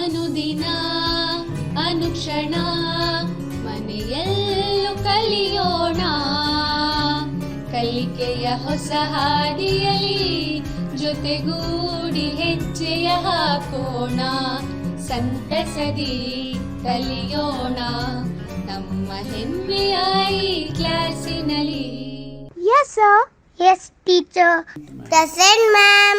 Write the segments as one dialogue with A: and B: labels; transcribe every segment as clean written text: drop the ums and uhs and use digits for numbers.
A: ಅನುದಿನ ಅನುಕ್ಷಣ ಮನೆಯಲ್ಲೂ ಕಲಿಯೋಣ, ಕಲಿಕೆಯ ಹೊಸ ಹಾದಿಯಲ್ಲಿ ಜೊತೆಗೂಡಿ ಹೆಜ್ಜೆಯ ಹಾಕೋಣ, ಸಂತಸದಿ ಕಲಿಯೋಣ ನಮ್ಮ ಹೆಮ್ಮೆಯ ಈ ಕ್ಲಾಸಿನಲ್ಲಿ.
B: Yes, sir. Yes, teacher. Present, ma'am.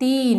C: 3,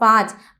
C: 5,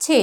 C: 6,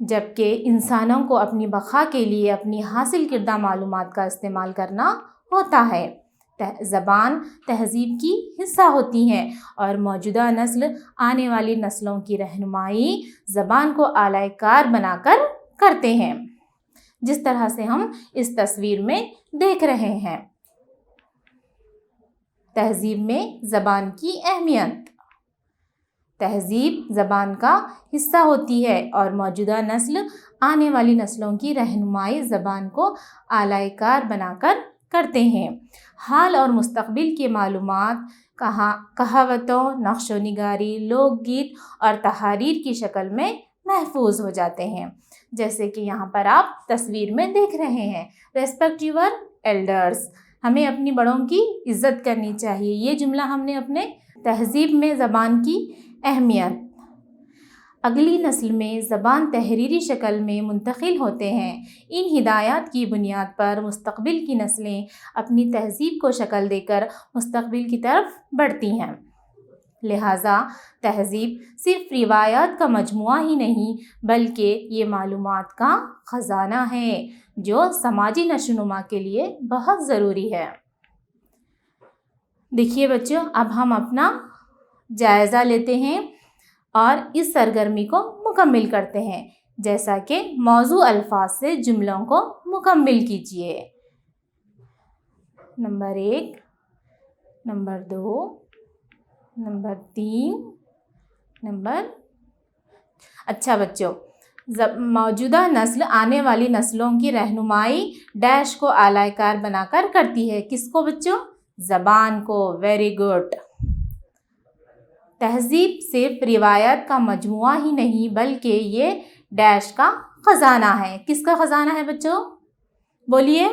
C: جبکہ انسانوں کو اپنی بقا کے لیے اپنی حاصل کردہ معلومات کا استعمال کرنا ہوتا ہے۔ زبان تہذیب کی حصہ ہوتی ہے اور موجودہ نسل آنے والی نسلوں کی رہنمائی زبان کو اعلی کار بنا کر کرتے ہیں، جس طرح سے ہم اس تصویر میں دیکھ رہے ہیں۔ تہذیب میں زبان کی اہمیت۔ تہذیب زبان کا حصہ ہوتی ہے اور موجودہ نسل آنے والی نسلوں کی رہنمائی زبان کو اعلی کار بنا کر کرتے ہیں۔ حال اور مستقبل کی معلومات کہاوتوں، نقش و نگاری، لوک گیت اور تحاریر کی شکل میں محفوظ ہو جاتے ہیں، جیسے کہ یہاں پر آپ تصویر میں دیکھ رہے ہیں۔ ریسپیکٹ یور ایلڈرز، ہمیں اپنی بڑوں کی عزت کرنی چاہیے۔ یہ جملہ ہم نے اپنے تہذیب میں زبان کی اہمیت۔ اگلی نسل میں زبان تحریری شکل میں منتقل ہوتے ہیں۔ ان ہدایات کی بنیاد پر مستقبل کی نسلیں اپنی تہذیب کو شکل دے کر مستقبل کی طرف بڑھتی ہیں۔ لہٰذا تہذیب صرف روایات کا مجموعہ ہی نہیں بلکہ یہ معلومات کا خزانہ ہے جو سماجی نشو و نما کے لیے بہت ضروری ہے۔ دیکھیے بچوں، اب ہم اپنا جائزہ لیتے ہیں اور اس سرگرمی کو مکمل کرتے ہیں، جیسا کہ موضوع الفاظ سے جملوں کو مکمل کیجیے۔ نمبر 1، نمبر 2، نمبر 3، اچھا بچوں، موجودہ نسل آنے والی نسلوں کی رہنمائی ڈیش کو اعلی کار بنا کر کرتی ہے۔ کس کو بچوں؟ زبان کو۔ Very good. تہذیب صرف روایات کا مجموعہ ہی نہیں بلکہ یہ ڈیش کا خزانہ ہے۔ کس کا خزانہ ہے بچوں؟ بولیے۔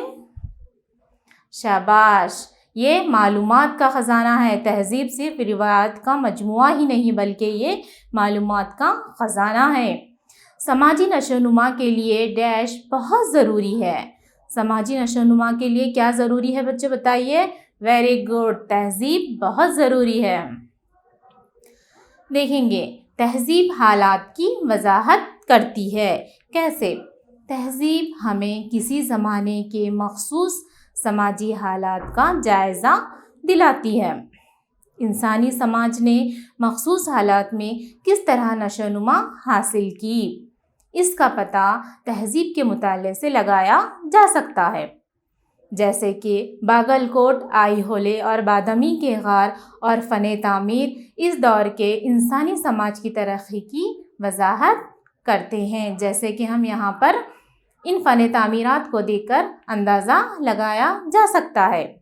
C: شاباش، یہ معلومات کا خزانہ ہے۔ تہذیب صرف روایات کا مجموعہ ہی نہیں بلکہ یہ معلومات کا خزانہ ہے۔ سماجی نشو و نما کے لیے ڈیش بہت ضروری ہے۔ سماجی نشو و نما کے لیے کیا ضروری ہے بچوں؟ بتائیے۔ ویری گڈ، تہذیب بہت ضروری ہے۔ دیکھیں گے، تہذیب حالات کی وضاحت کرتی ہے۔ کیسے؟ تہذیب ہمیں کسی زمانے کے مخصوص سماجی حالات کا جائزہ دلاتی ہے۔ انسانی سماج نے مخصوص حالات میں کس طرح نشو و نما حاصل کی، اس کا پتہ تہذیب کے مطالعے سے لگایا جا سکتا ہے۔ جیسے کہ باگل کوٹ، آئی ہولے اور بادامی کے غار اور فن تعمیر اس دور کے انسانی سماج کی ترقی کی وضاحت کرتے ہیں۔ جیسے کہ ہم یہاں پر ان فن تعمیرات کو دیکھ کر اندازہ لگایا جا سکتا ہے۔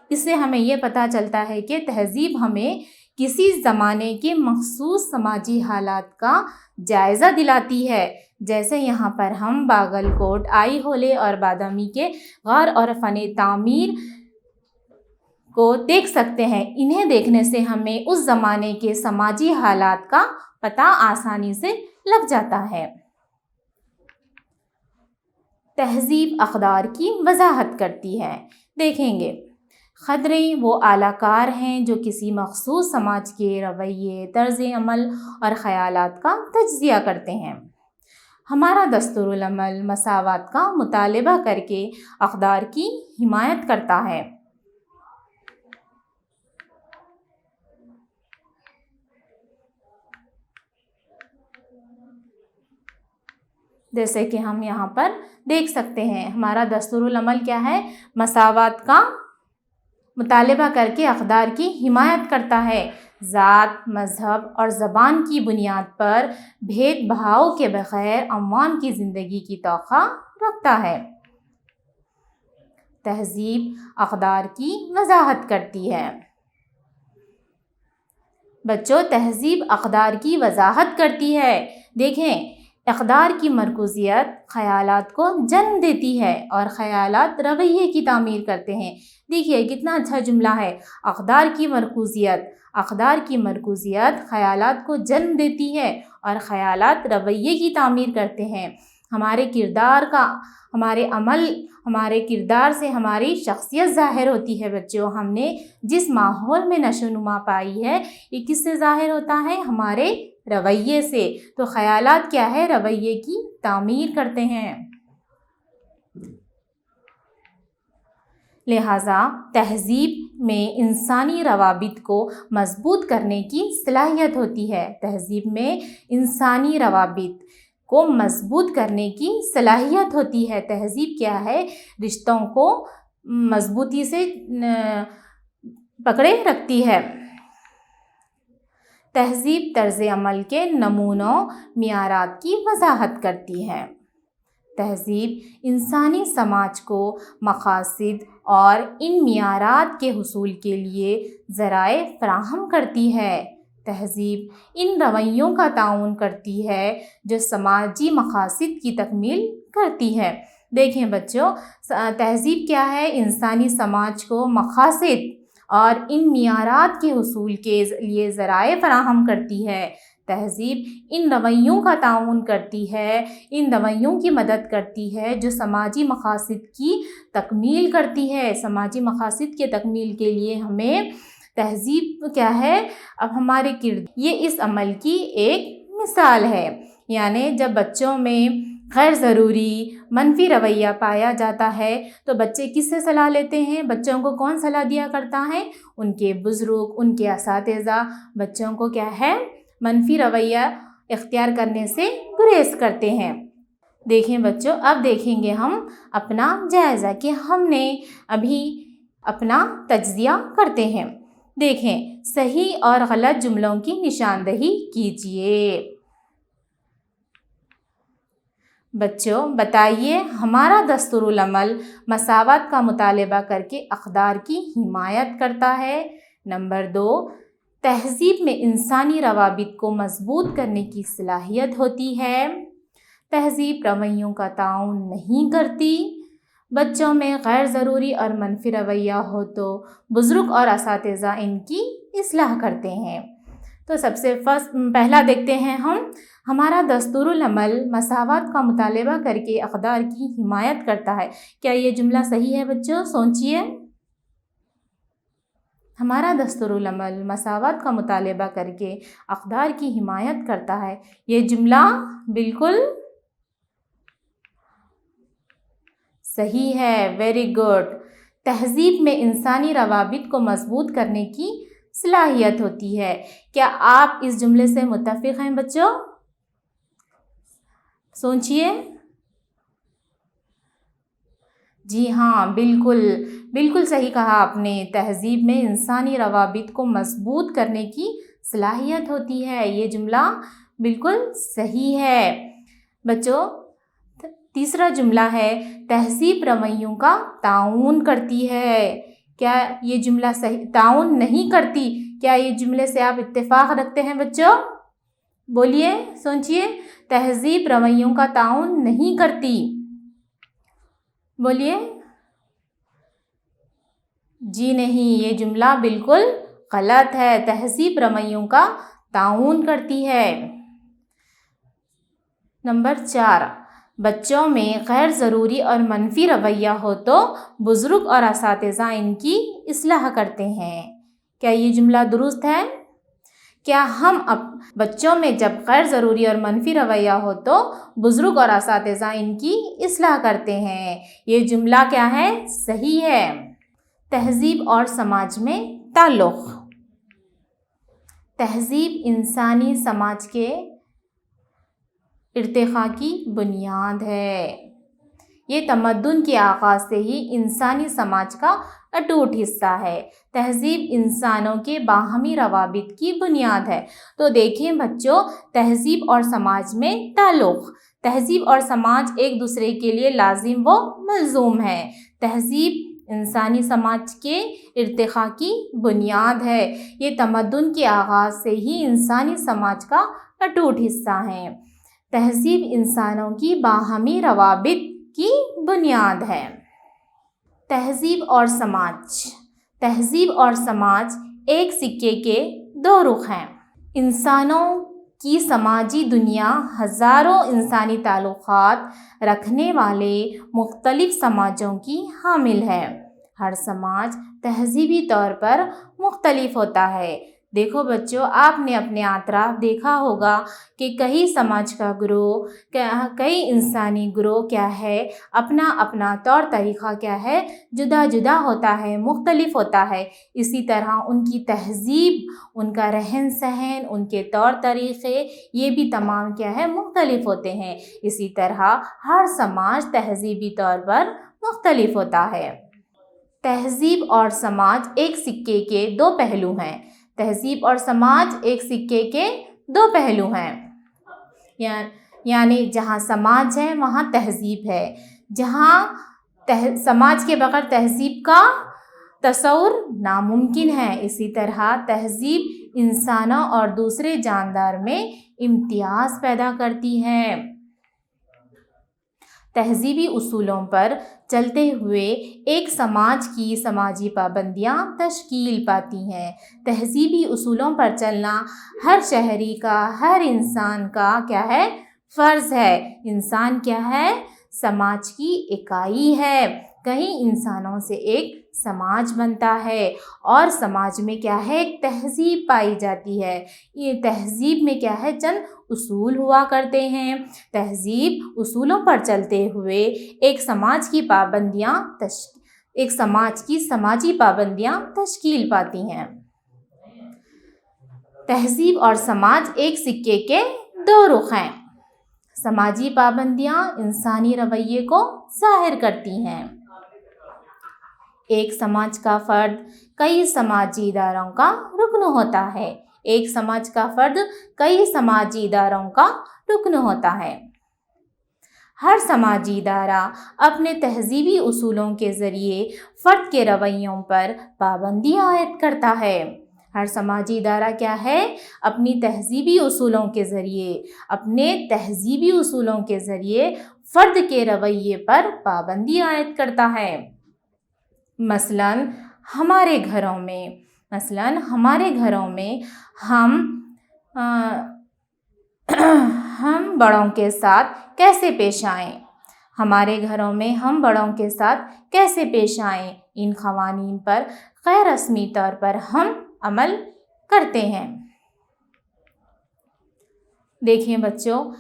C: اس سے ہمیں یہ پتہ چلتا ہے کہ تہذیب ہمیں کسی زمانے کے مخصوص سماجی حالات کا جائزہ دلاتی ہے۔ جیسے یہاں پر ہم باگل کوٹ، آئی ہولے اور بادامی کے غار اور فن تعمیر کو دیکھ سکتے ہیں۔ انہیں دیکھنے سے ہمیں اس زمانے کے سماجی حالات کا پتہ آسانی سے لگ جاتا ہے۔ تہذیب اقدار کی وضاحت کرتی ہے۔ دیکھیں گے، خطرے وہ اعلی کار ہیں جو کسی مخصوص سماج کے رویے، طرز عمل اور خیالات کا تجزیہ کرتے ہیں۔ ہمارا دستور العمل مساوات کا مطالبہ کر کے اقدار کی حمایت کرتا ہے۔ جیسے کہ ہم یہاں پر دیکھ سکتے ہیں، ہمارا دستور العمل کیا ہے؟ مساوات کا مطالبہ کر کے اقدار کی حمایت کرتا ہے۔ ذات، مذہب اور زبان کی بنیاد پر بھید بھاؤ کے بغیر عوام کی زندگی کی توقع رکھتا ہے۔ تہذیب اقدار کی وضاحت کرتی ہے۔ بچوں، تہذیب اقدار کی وضاحت کرتی ہے۔ دیکھیں، اقدار کی مرکوزیت خیالات کو جنم دیتی ہے اور خیالات رویے کی تعمیر کرتے ہیں۔ دیکھیے کتنا اچھا جملہ ہے۔ اقدار کی مرکوزیت خیالات کو جنم دیتی ہے اور خیالات رویے کی تعمیر کرتے ہیں۔ ہمارے کردار کا، ہمارے عمل، ہمارے کردار سے ہماری شخصیت ظاہر ہوتی ہے بچوں۔ ہم نے جس ماحول میں نشو نما پائی ہے یہ کس سے ظاہر ہوتا ہے؟ ہمارے رویے سے۔ تو خیالات کیا ہے؟ رویے کی تعمیر کرتے ہیں۔ لہٰذا تہذیب میں انسانی روابط کو مضبوط کرنے کی صلاحیت ہوتی ہے۔ تہذیب میں انسانی روابط کو مضبوط کرنے کی صلاحیت ہوتی ہے۔ تہذیب کیا ہے؟ رشتوں کو مضبوطی سے پکڑے رکھتی ہے۔ تہذیب طرز عمل کے نمونوں، معیارات کی وضاحت کرتی ہے۔ تہذیب انسانی سماج کو مقاصد اور ان معیارات کے حصول کے لیے ذرائع فراہم کرتی ہے۔ تہذیب ان رویوں کا تعین کرتی ہے جو سماجی مقاصد کی تکمیل کرتی ہے۔ دیکھیں بچوں، تہذیب کیا ہے؟ انسانی سماج کو مقاصد اور ان معیارات کے حصول کے لیے ذرائع فراہم کرتی ہے۔ تہذیب ان رویوں کا تعین کرتی ہے، ان رویوں کی مدد کرتی ہے جو سماجی مقاصد کی تکمیل کرتی ہے۔ سماجی مقاصد کے تکمیل کے لیے ہمیں تہذیب کیا ہے؟ اب ہمارے یہ اس عمل کی ایک مثال ہے۔ یعنی جب بچوں میں غیر ضروری منفی رویہ پایا جاتا ہے تو بچے کس سے صلاح لیتے ہیں؟ بچوں کو کون صلاح دیا کرتا ہے؟ ان کے بزرگ، ان کے اساتذہ بچوں کو کیا ہے؟ منفی رویہ اختیار کرنے سے گریز کرتے ہیں۔ دیکھیں بچوں، اب دیکھیں گے ہم اپنا جائزہ کہ ہم نے ابھی اپنا تجزیہ کرتے ہیں۔ دیکھیں، صحیح اور غلط جملوں کی نشاندہی کیجیے۔ بچوں بتائیے، ہمارا دستورالعمل مساوات کا مطالبہ کر کے اقدار کی حمایت کرتا ہے۔ نمبر 2، تہذیب میں انسانی روابط کو مضبوط کرنے کی صلاحیت ہوتی ہے۔ تہذیب رویوں کا تعین نہیں کرتی۔ بچوں میں غیر ضروری اور منفی رویہ ہو تو بزرگ اور اساتذہ ان کی اصلاح کرتے ہیں۔ تو سب سے پہلا دیکھتے ہیں ہمارا دستورالعمل مساوات کا مطالبہ کر کے اقدار کی حمایت کرتا ہے۔ کیا یہ جملہ صحیح ہے بچوں؟ سوچئے۔ ہمارا دستورالعمل مساوات کا مطالبہ کر کے اقدار کی حمایت کرتا ہے، یہ جملہ بالکل صحیح ہے۔ Very good. تہذیب میں انسانی روابط کو مضبوط کرنے کی صلاحیت ہوتی ہے۔ کیا آپ اس جملے سے متفق ہیں بچوں؟ سوچئے۔ جی ہاں، بالکل صحیح کہا آپ نے۔ تہذیب میں انسانی روابط کو مضبوط کرنے کی صلاحیت ہوتی ہے، یہ جملہ بالکل صحیح ہے۔ بچوں تیسرا جملہ ہے، تہذیب رویوں کا تعین کرتی ہے۔ کیا یہ جملہ صحیح؟ تعین نہیں کرتی، کیا یہ جملے سے آپ اتفاق رکھتے ہیں بچوں؟ بولیے، سوچئے۔ تہذیب رویوں کا تعین نہیں کرتی، بولیے۔ جی نہیں، یہ جملہ بالکل غلط ہے۔ تہذیب رویوں کا تعین کرتی ہے۔ نمبر 4، بچوں میں غیر ضروری اور منفی رویہ ہو تو بزرگ اور اساتذہ ان کی اصلاح کرتے ہیں۔ کیا یہ جملہ درست ہے؟ کیا ہم بچوں میں جب غیر ضروری اور منفی رویہ ہو تو بزرگ اور اساتذہ ان کی اصلاح کرتے ہیں، یہ جملہ کیا ہے؟ صحیح ہے۔ تہذیب اور سماج میں تعلق۔ تہذیب انسانی سماج کے ارتقاء کی بنیاد ہے۔ یہ تمدن کے آغاز سے ہی انسانی سماج کا اٹوٹ حصہ ہے۔ تہذیب انسانوں کے باہمی روابط کی بنیاد ہے۔ تو دیکھیں بچوں، تہذیب اور سماج میں تعلق۔ تہذیب اور سماج ایک دوسرے کے لیے لازم و ملزوم ہے۔ تہذیب انسانی سماج کے ارتقاء کی بنیاد ہے۔ یہ تمدن کے آغاز سے ہی انسانی سماج کا اٹوٹ حصہ ہے۔ تہذیب انسانوں کی باہمی روابط کی بنیاد ہے۔ تہذیب اور سماج۔ تہذیب اور سماج ایک سکے کے دو رخ ہیں۔ انسانوں کی سماجی دنیا ہزاروں انسانی تعلقات رکھنے والے مختلف سماجوں کی حامل ہے۔ ہر سماج تہذیبی طور پر مختلف ہوتا ہے۔ دیکھو بچوں، آپ نے اپنے اطراف دیکھا ہوگا کہ کئی سماج کا گروہ، کئی انسانی گروہ کیا ہے، اپنا اپنا طور طریقہ کیا ہے، جدا جدا ہوتا ہے، مختلف ہوتا ہے۔ اسی طرح ان کی تہذیب، ان کا رہن سہن، ان کے طور طریقے، یہ بھی تمام کیا ہے، مختلف ہوتے ہیں۔ اسی طرح ہر سماج تہذیبی طور پر مختلف ہوتا ہے۔ تہذیب اور سماج ایک سکے کے دو پہلو ہیں۔ تہذیب اور سماج ایک سکے کے دو پہلو ہیں، یعنی جہاں سماج ہے وہاں تہذیب ہے۔ جہاں سماج کے بغیر تہذیب کا تصور ناممکن ہے۔ اسی طرح تہذیب انسانوں اور دوسرے جاندار میں امتیاز پیدا کرتی ہے۔ تہذیبی اصولوں پر چلتے ہوئے ایک سماج کی سماجی پابندیاں تشکیل پاتی ہیں۔ تہذیبی اصولوں پر چلنا ہر شہری کا، ہر انسان کا کیا ہے، فرض ہے۔ انسان کیا ہے، سماج کی اکائی ہے۔ کئی انسانوں سے ایک سماج بنتا ہے اور سماج میں کیا ہے، ایک تہذیب پائی جاتی ہے۔ یہ تہذیب میں کیا ہے، چند اصول ہوا کرتے ہیں۔ تہذیب اصولوں پر چلتے ہوئے ایک سماج کی سماجی پابندیاں تشکیل پاتی ہیں۔ تہذیب اور سماج ایک سکے کے دو رخ ہیں۔ سماجی پابندیاں انسانی رویے کو ظاہر کرتی ہیں۔ ایک سماج کا فرد کئی سماجی اداروں کا رکن ہوتا ہے۔ ایک سماج کا فرد کئی سماجی اداروں کا رکن ہوتا ہے۔ ہر سماجی ادارہ اپنے تہذیبی اصولوں کے ذریعے فرد کے رویوں پر پابندی عائد کرتا ہے۔ ہر سماجی ادارہ کیا ہے، اپنے تہذیبی اصولوں کے ذریعے فرد کے رویے پر پابندی عائد کرتا ہے۔ مثلاً ہمارے گھروں میں ہم بڑوں کے ساتھ کیسے پیش آئیں۔ ہمارے گھروں میں ہم بڑوں کے ساتھ کیسے پیش آئیں، ان قوانین پر غیر رسمی طور پر ہم عمل کرتے ہیں۔ دیکھیں بچوں،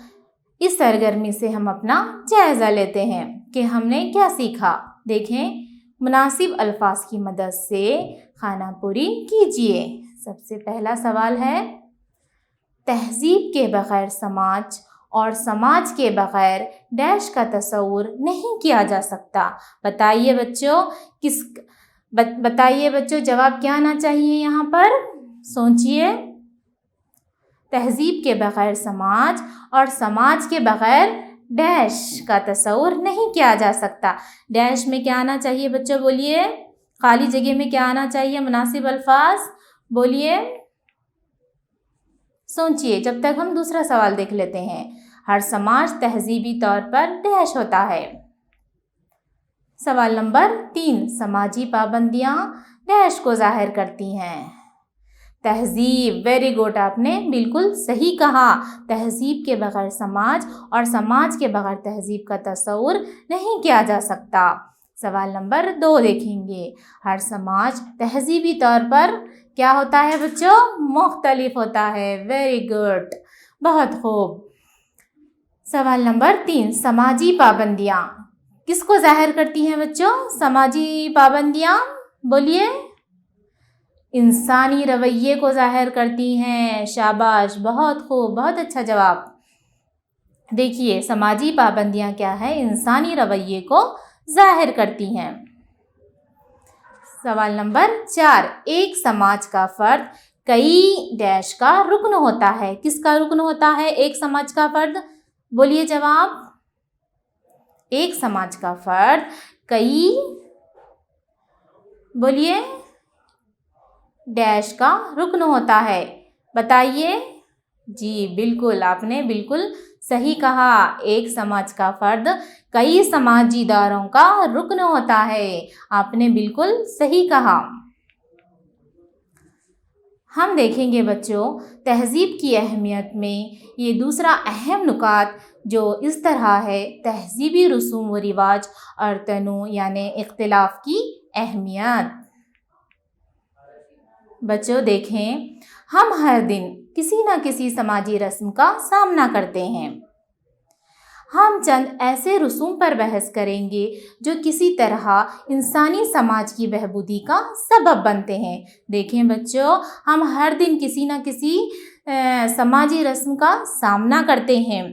C: اس سرگرمی سے ہم اپنا جائزہ لیتے ہیں کہ ہم نے کیا سیکھا۔ دیکھیں، مناسب الفاظ کی مدد سے خانہ پوری کیجیے۔ سب سے پہلا سوال ہے، تہذیب کے بغیر سماج اور سماج کے بغیر ڈیش کا تصور نہیں کیا جا سکتا۔ بتائیے بچوں جواب کیا آنا چاہیے یہاں پر، سوچئے۔ تہذیب کے بغیر سماج اور سماج کے بغیر ڈیش کا تصور نہیں کیا جا سکتا۔ ڈیش میں کیا آنا چاہیے بچوں، بولیے۔ خالی جگہ میں کیا آنا چاہیے، مناسب الفاظ، بولیے، سوچئے جب تک ہم دوسرا سوال دیکھ لیتے ہیں۔ ہر سماج تہذیبی طور پر ڈیش ہوتا ہے۔ سوال نمبر 3، سماجی پابندیاں ڈیش کو ظاہر کرتی ہیں۔ تہذیب، ویری گڈ، آپ نے بالکل صحیح کہا۔ تہذیب کے بغیر سماج اور سماج کے بغیر تہذیب کا تصور نہیں کیا جا سکتا۔ سوال نمبر 2 دیکھیں گے۔ ہر سماج تہذیبی طور پر کیا ہوتا ہے بچوں، مختلف ہوتا ہے۔ ویری گڈ، بہت خوب۔ سوال نمبر 3، سماجی پابندیاں کس کو ظاہر کرتی ہیں بچوں؟ سماجی پابندیاں، بولیے۔ انسانی رویے کو ظاہر کرتی ہیں۔ شاباش، بہت خوب، بہت اچھا جواب۔ دیکھیے، سماجی پابندیاں کیا ہے، انسانی رویے کو ظاہر کرتی ہیں۔ سوال نمبر 4، ایک سماج کا فرد کئی ڈیش کا رکن ہوتا ہے۔ کس کا رکن ہوتا ہے ایک سماج کا فرد؟ بولیے جواب۔ ایک سماج کا فرد کئی، بولیے، ڈیش کا رکن ہوتا ہے، بتائیے۔ جی بالکل، آپ نے بالکل صحیح کہا۔ ایک سماج کا فرد کئی سماجی اداروں کا رکن ہوتا ہے، آپ نے بالکل صحیح کہا۔ ہم دیکھیں گے بچوں تہذیب کی اہمیت میں یہ دوسرا اہم نکات جو اس طرح ہے، تہذیبی رسوم و رواج اور تنوع یعنی اختلاف کی اہمیت۔ بچوں دیکھیں، ہم ہر دن کسی نہ کسی سماجی رسم کا سامنا کرتے ہیں۔ ہم چند ایسے رسوم پر بحث کریں گے جو کسی طرح انسانی سماج کی بہبودی کا سبب بنتے ہیں۔ دیکھیں بچوں، ہم ہر دن کسی نہ کسی سماجی رسم کا سامنا کرتے ہیں۔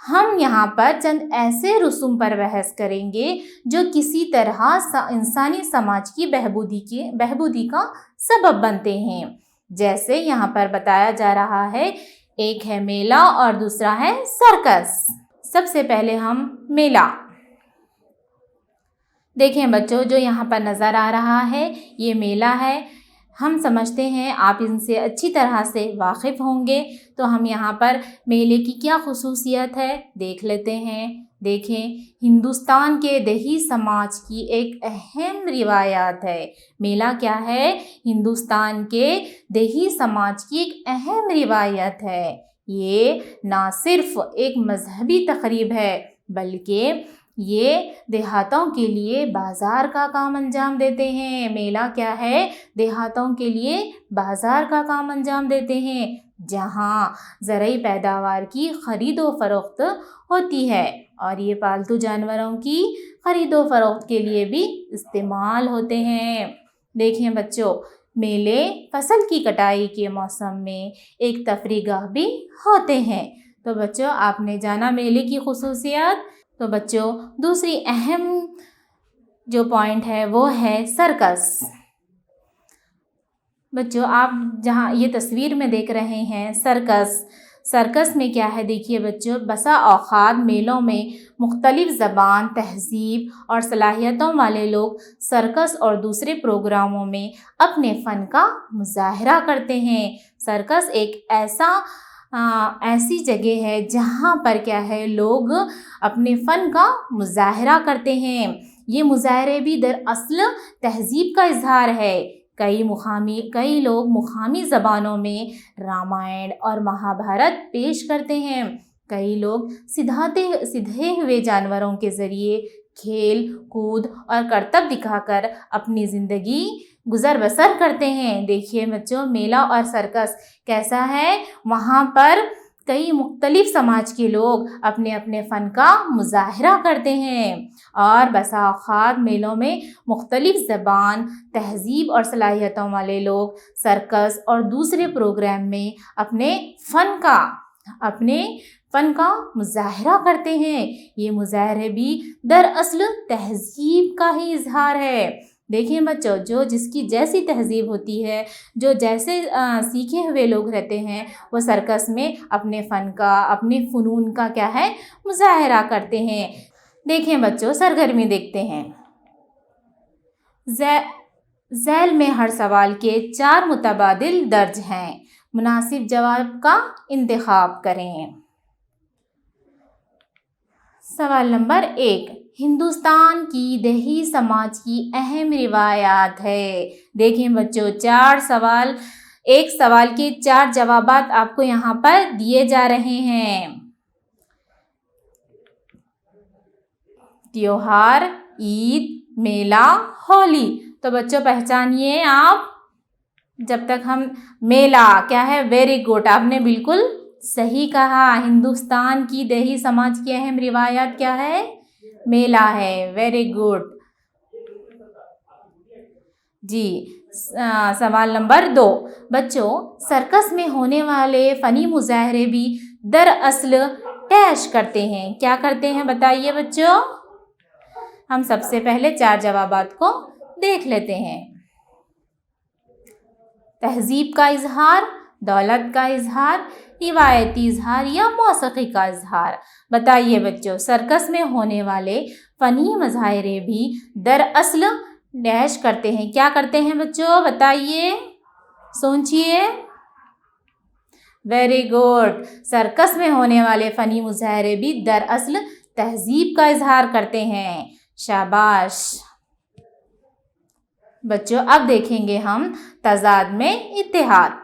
C: ہم یہاں پر چند ایسے رسوم پر بحث کریں گے جو کسی طرح انسانی سماج کی بہبودی کا سبب بنتے ہیں۔ جیسے یہاں پر بتایا جا رہا ہے، ایک ہے میلہ اور دوسرا ہے سرکس۔ سب سے پہلے ہم میلہ دیکھیں بچوں، جو یہاں پر نظر آ رہا ہے یہ میلہ ہے۔ ہم سمجھتے ہیں آپ ان سے اچھی طرح سے واقف ہوں گے، تو ہم یہاں پر میلے کی کیا خصوصیت ہے دیکھ لیتے ہیں۔ دیکھیں، ہندوستان کے دیہی سماج کی ایک اہم روایات ہے۔ میلہ کیا ہے؟ ہندوستان کے دیہی سماج کی ایک اہم روایت ہے۔ یہ نہ صرف ایک مذہبی تقریب ہے بلکہ یہ دیہاتوں کے لیے بازار کا کام انجام دیتے ہیں۔ میلہ کیا ہے؟ دیہاتوں کے لیے بازار کا کام انجام دیتے ہیں، جہاں زرعی پیداوار کی خرید و فروخت ہوتی ہے، اور یہ پالتو جانوروں کی خرید و فروخت کے لیے بھی استعمال ہوتے ہیں۔ دیکھیں بچوں، میلے فصل کی کٹائی کے موسم میں ایک تفریح گاہ بھی ہوتے ہیں۔ تو بچوں، آپ نے جانا میلے کی خصوصیات۔ تو بچوں، دوسری اہم جو پوائنٹ ہے وہ ہے سرکس۔ بچوں، آپ جہاں یہ تصویر میں دیکھ رہے ہیں سرکس میں کیا ہے؟ دیکھیے بچوں، بسا اوقات میلوں میں مختلف زبان، تہذیب اور صلاحیتوں والے لوگ سرکس اور دوسرے پروگراموں میں اپنے فن کا مظاہرہ کرتے ہیں۔ سرکس ایک ایسی جگہ ہے جہاں پر کیا ہے، لوگ اپنے فن کا مظاہرہ کرتے ہیں۔ یہ مظاہرے بھی دراصل تہذیب کا اظہار ہے۔ کئی لوگ مقامی زبانوں میں رامائن اور مہابھارت پیش کرتے ہیں۔ کئی لوگ سدھے ہوئے جانوروں کے ذریعے کھیل کود اور کرتب دکھا کر اپنی زندگی گزر بسر کرتے ہیں۔ دیکھیے بچوں، میلہ اور سرکس کیسا ہے؟ وہاں پر کئی مختلف سماج کے لوگ اپنے اپنے فن کا مظاہرہ کرتے ہیں، اور بسا اوقات میلوں میں مختلف زبان، تہذیب اور صلاحیتوں والے لوگ سرکس اور دوسرے پروگرام میں اپنے فن کا مظاہرہ کرتے ہیں۔ یہ مظاہرے بھی دراصل تہذیب کا ہی اظہار ہے۔ دیکھیں بچوں، جو جس کی جیسی تہذیب ہوتی ہے، جو جیسے سیکھے ہوئے لوگ رہتے ہیں، وہ سرکس میں اپنے فن کا، اپنے فنون کا کیا ہے، مظاہرہ کرتے ہیں۔ دیکھیں بچوں، سرگرمی دیکھتے ہیں۔ ذیل میں ہر سوال کے 4 متبادل درج ہیں، مناسب جواب کا انتخاب کریں۔ سوال نمبر 1، ہندوستان کی دیہی سماج کی اہم روایات ہے۔ دیکھیں بچوں، 4 سوال، ایک سوال کے 4 جوابات آپ کو یہاں پر دیے جا رہے ہیں۔ تیوہار، عید، میلہ، ہولی۔ تو بچوں پہچانیے آپ، جب تک ہم میلہ کیا ہے؟ ویری گڈ، آپ نے بالکل صحیح کہا۔ ہندوستان کی دیہی سماج کی اہم روایات کیا ہے؟ میلہ ہے، ویری گڈ جی۔ سوال نمبر 2، بچوں سرکس میں ہونے والے فنی مظاہرے بھی دراصل ڈیش کرتے ہیں، کیا کرتے ہیں بتائیے بچوں؟ ہم سب سے پہلے 4 جوابات کو دیکھ لیتے ہیں۔ تہذیب کا اظہار، دولت کا اظہار، روایتی اظہار یا موسیقی کا اظہار۔ بتائیے بچوں، سرکس میں ہونے والے فنی مظاہرے بھی دراصل ڈیش کرتے ہیں، کیا کرتے ہیں بچوں؟ بتائیے، سوچئے۔ ویری گڈ، سرکس میں ہونے والے فنی مظاہرے بھی دراصل تہذیب کا اظہار کرتے ہیں، شاباش۔ بچوں اب دیکھیں گے ہم تضاد میں اتحاد۔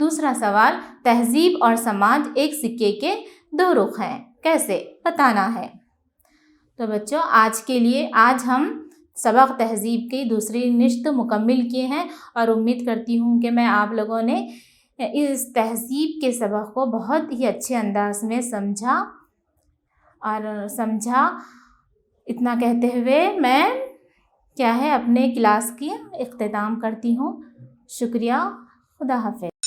C: دوسرا سوال، تہذیب اور سماج ایک سکے کے دو رخ ہیں، کیسے بتانا ہے؟ تو بچوں آج ہم سبق تہذیب کی دوسری نشست مکمل کیے ہیں اور امید کرتی ہوں کہ میں آپ لوگوں نے اس تہذیب کے سبق کو بہت ہی اچھے انداز میں سمجھا۔ اتنا کہتے ہوئے میں اپنے کلاس کی اختتام کرتی ہوں۔ شکریہ، خدا حافظ۔